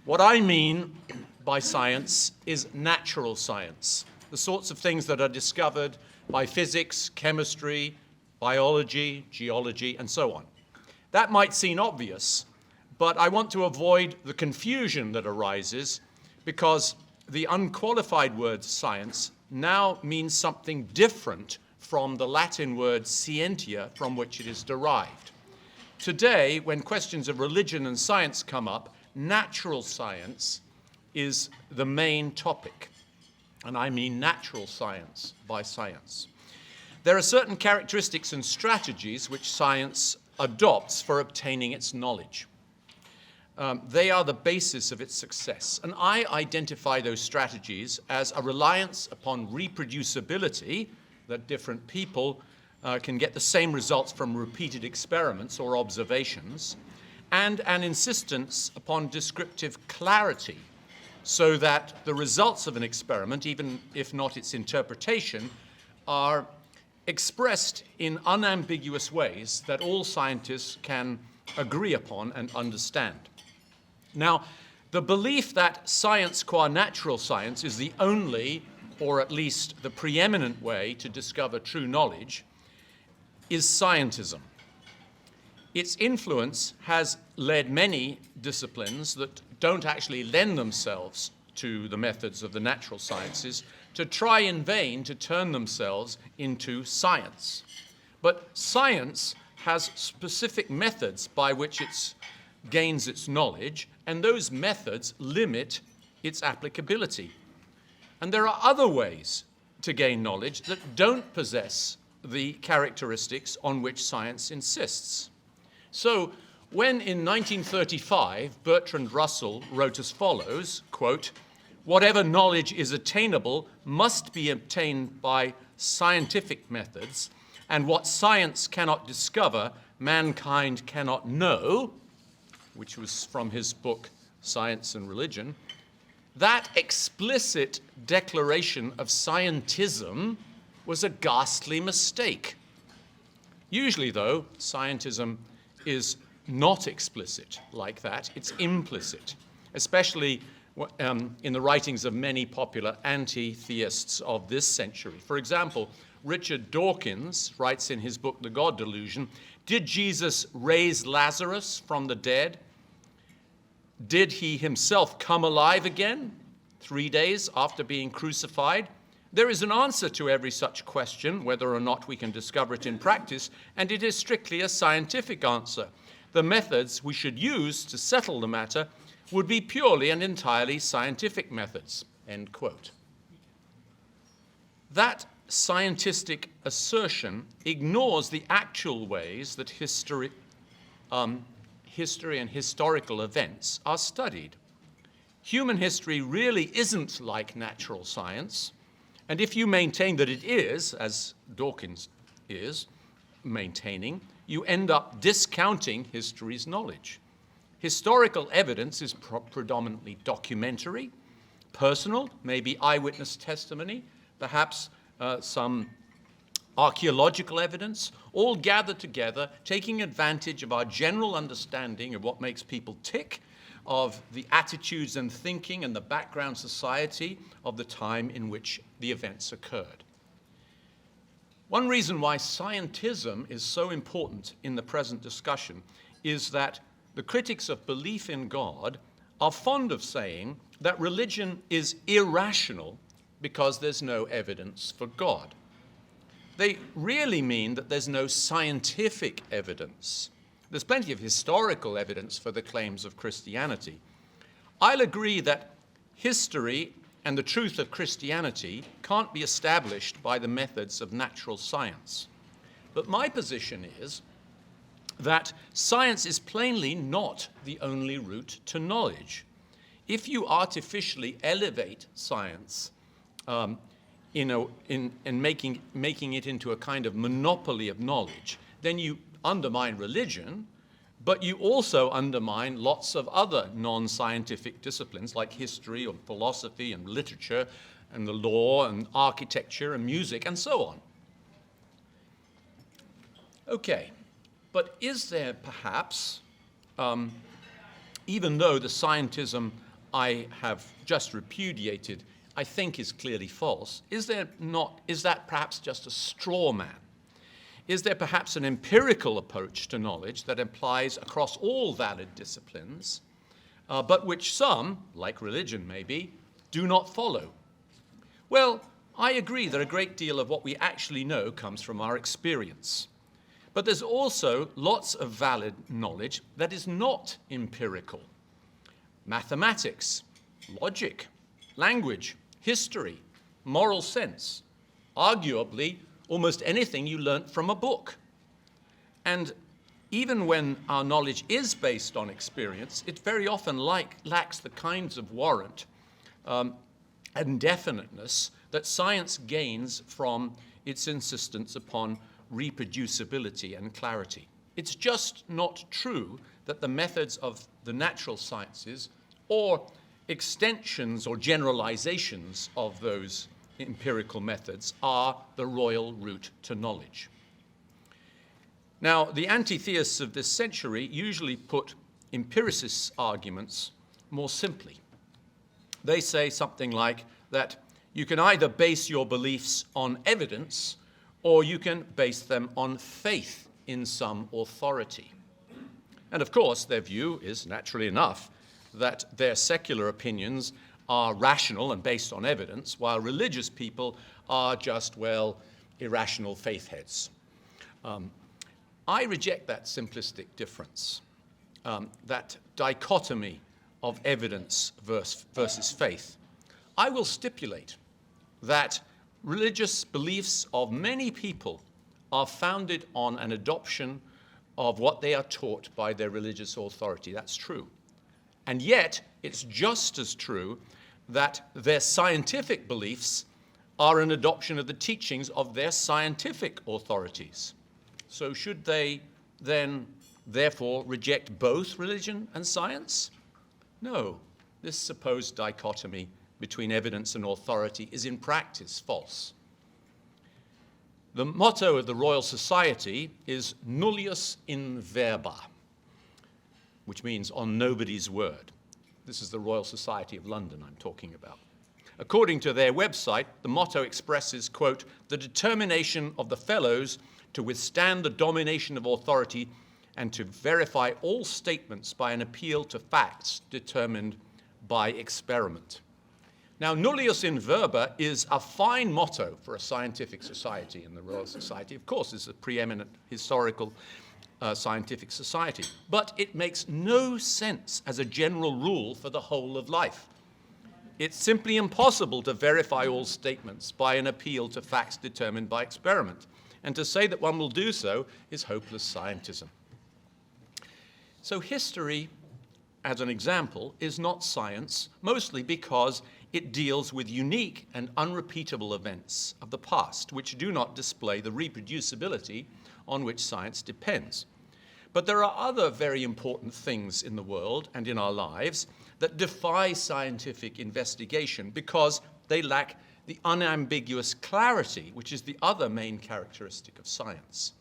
What I mean by science is natural science, the sorts of things that are discovered by physics, chemistry, biology, geology, and so on. That might seem obvious, but I want to avoid the confusion that arises because the unqualified word science now means something different from the Latin word scientia, from which it is derived. Today, when questions of religion and science come up, natural science is the main topic. And I mean natural science by science. There are certain characteristics and strategies which science adopts for obtaining its knowledge. They are the basis of its success. And I identify those strategies as a reliance upon reproducibility, that different people can get the same results from repeated experiments or observations, and an insistence upon descriptive clarity, so that the results of an experiment, even if not its interpretation, are expressed in unambiguous ways that all scientists can agree upon and understand. Now, the belief that science qua natural science is the only, or at least the preeminent way to discover true knowledge is scientism. Its influence has led many disciplines that don't actually lend themselves to the methods of the natural sciences to try in vain to turn themselves into science. But science has specific methods by which it gains its knowledge, and those methods limit its applicability. And there are other ways to gain knowledge that don't possess the characteristics on which science insists. So when in 1935 Bertrand Russell wrote as follows, quote, "Whatever knowledge is attainable must be obtained by scientific methods, and what science cannot discover, mankind cannot know," which was from his book Science and Religion, that explicit declaration of scientism was a ghastly mistake. Usually, though, scientism is not explicit like that. It's implicit, especially in the writings of many popular anti-theists of this century. For example, Richard Dawkins writes in his book, The God Delusion, "Did Jesus raise Lazarus from the dead? Did he himself come alive again 3 days after being crucified? There is an answer to every such question, whether or not we can discover it in practice, and it is strictly a scientific answer. The methods we should use to settle the matter would be purely and entirely scientific methods," end quote. That scientific assertion ignores the actual ways that history and historical events are studied. Human history really isn't like natural science, and if you maintain that it is, as Dawkins is maintaining, you end up discounting history's knowledge. Historical evidence is predominantly documentary, personal, maybe eyewitness testimony, perhaps some archaeological evidence, all gathered together, taking advantage of our general understanding of what makes people tick, of the attitudes and thinking and the background society of the time in which the events occurred. One reason why scientism is so important in the present discussion is that the critics of belief in God are fond of saying that religion is irrational because there's no evidence for God. They really mean that there's no scientific evidence. There's plenty of historical evidence for the claims of Christianity. I'll agree that history and the truth of Christianity can't be established by the methods of natural science. But my position is that science is plainly not the only route to knowledge. If you artificially elevate science in making it into a kind of monopoly of knowledge, then you undermine religion, but you also undermine lots of other non-scientific disciplines like history or philosophy and literature and the law and architecture and music and so on. Okay, but is there perhaps, even though the scientism I have just repudiated, I think is clearly false, is that perhaps just a straw man? Is there perhaps an empirical approach to knowledge that applies across all valid disciplines, but which some, like religion maybe, do not follow? Well, I agree that a great deal of what we actually know comes from our experience. But there's also lots of valid knowledge that is not empirical. Mathematics, logic, language, history, moral sense, arguably almost anything you learnt from a book. And even when our knowledge is based on experience, it very often lacks the kinds of warrant and definiteness that science gains from its insistence upon reproducibility and clarity. It's just not true that the methods of the natural sciences or extensions or generalizations of those empirical methods are the royal route to knowledge. Now, the anti-theists of this century usually put empiricists' arguments more simply. They say something like that you can either base your beliefs on evidence or you can base them on faith in some authority. And of course, their view is, naturally enough, that their secular opinions are rational and based on evidence, while religious people are just, well, irrational faith heads. I reject that simplistic difference, that dichotomy of evidence versus faith. I will stipulate that religious beliefs of many people are founded on an adoption of what they are taught by their religious authority. That's true. And yet, it's just as true that their scientific beliefs are an adoption of the teachings of their scientific authorities. So should they then, therefore, reject both religion and science? No, this supposed dichotomy between evidence and authority is in practice false. The motto of the Royal Society is nullius in verba, which means on nobody's word. This is the Royal Society of London I'm talking about. According to their website, the motto expresses, quote, the determination of the fellows to withstand the domination of authority and to verify all statements by an appeal to facts determined by experiment. Now, nullius in verba is a fine motto for a scientific society, and the Royal Society, of course, is a preeminent historical scientific society. But it makes no sense as a general rule for the whole of life. It's simply impossible to verify all statements by an appeal to facts determined by experiment. And to say that one will do so is hopeless scientism. So history, as an example, is not science, mostly because it deals with unique and unrepeatable events of the past, which do not display the reproducibility on which science depends. But there are other very important things in the world and in our lives that defy scientific investigation because they lack the unambiguous clarity, which is the other main characteristic of science.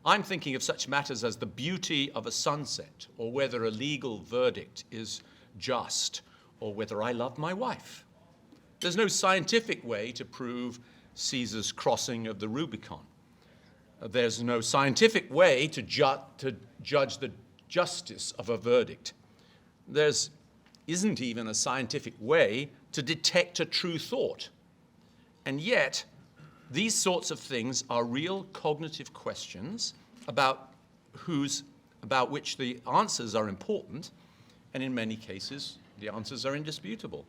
I'm thinking of such matters as the beauty of a sunset, or whether a legal verdict is just, or whether I love my wife. There's no scientific way to prove Caesar's crossing of the Rubicon. There's no scientific way to judge the justice of a verdict. There isn't even a scientific way to detect a true thought. And yet, these sorts of things are real cognitive questions about which the answers are important, and in many cases, the answers are indisputable.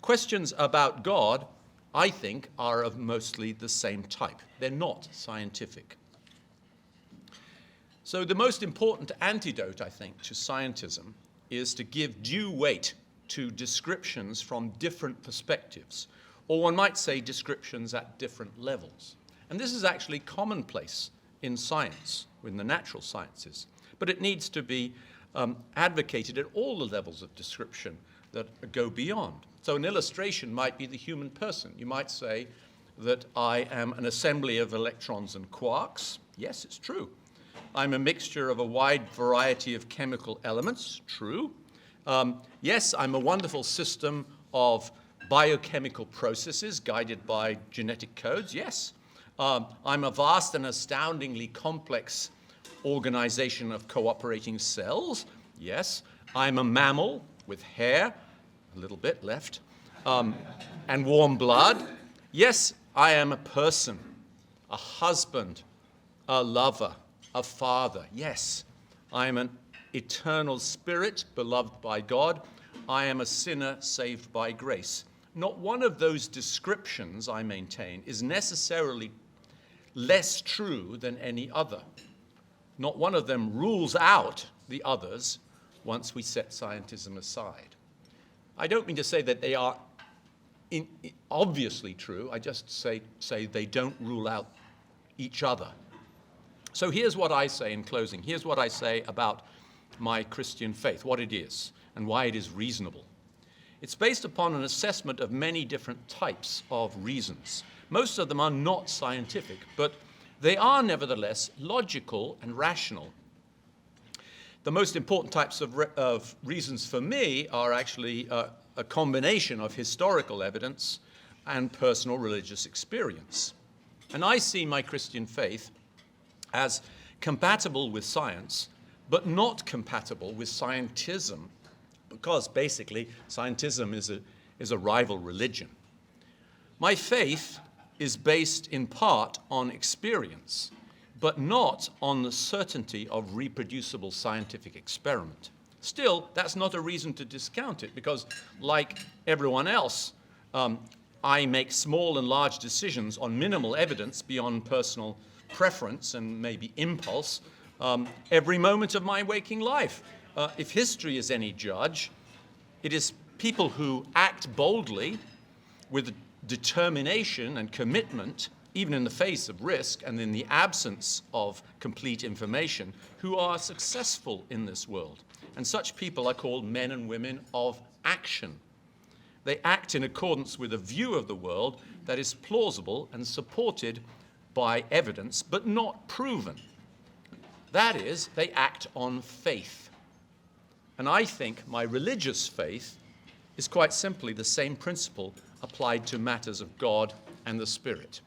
Questions about God, I think, are of mostly the same type. They're not scientific. So the most important antidote, I think, to scientism is to give due weight to descriptions from different perspectives, or one might say descriptions at different levels. And this is actually commonplace in science, in the natural sciences, but it needs to be advocated at all the levels of description that go beyond. So an illustration might be the human person. You might say that I am an assembly of electrons and quarks. Yes, it's true. I'm a mixture of a wide variety of chemical elements. True. Yes, I'm a wonderful system of biochemical processes guided by genetic codes, yes. I'm a vast and astoundingly complex organization of cooperating cells, yes. I'm a mammal with hair, a little bit left, and warm blood. Yes, I am a person, a husband, a lover, a father. Yes, I am an eternal spirit beloved by God. I am a sinner saved by grace. Not one of those descriptions, I maintain, is necessarily less true than any other. Not one of them rules out the others once we set scientism aside. I don't mean to say that they are obviously true. I just say they don't rule out each other. So here's what I say in closing. Here's what I say about my Christian faith, what it is, and why it is reasonable. It's based upon an assessment of many different types of reasons. Most of them are not scientific, but they are nevertheless logical and rational. The most important types of reasons for me are actually a combination of historical evidence and personal religious experience. And I see my Christian faith as compatible with science, but not compatible with scientism, because basically scientism is a rival religion. My faith is based in part on experience, but not on the certainty of reproducible scientific experiment. Still, that's not a reason to discount it, because like everyone else, I make small and large decisions on minimal evidence beyond personal preference and maybe impulse every moment of my waking life. If history is any judge, it is people who act boldly with determination and commitment, even in the face of risk and in the absence of complete information, who are successful in this world. And such people are called men and women of action. They act in accordance with a view of the world that is plausible and supported by evidence, but not proven. That is, they act on faith. And I think my religious faith is quite simply the same principle applied to matters of God and the Spirit.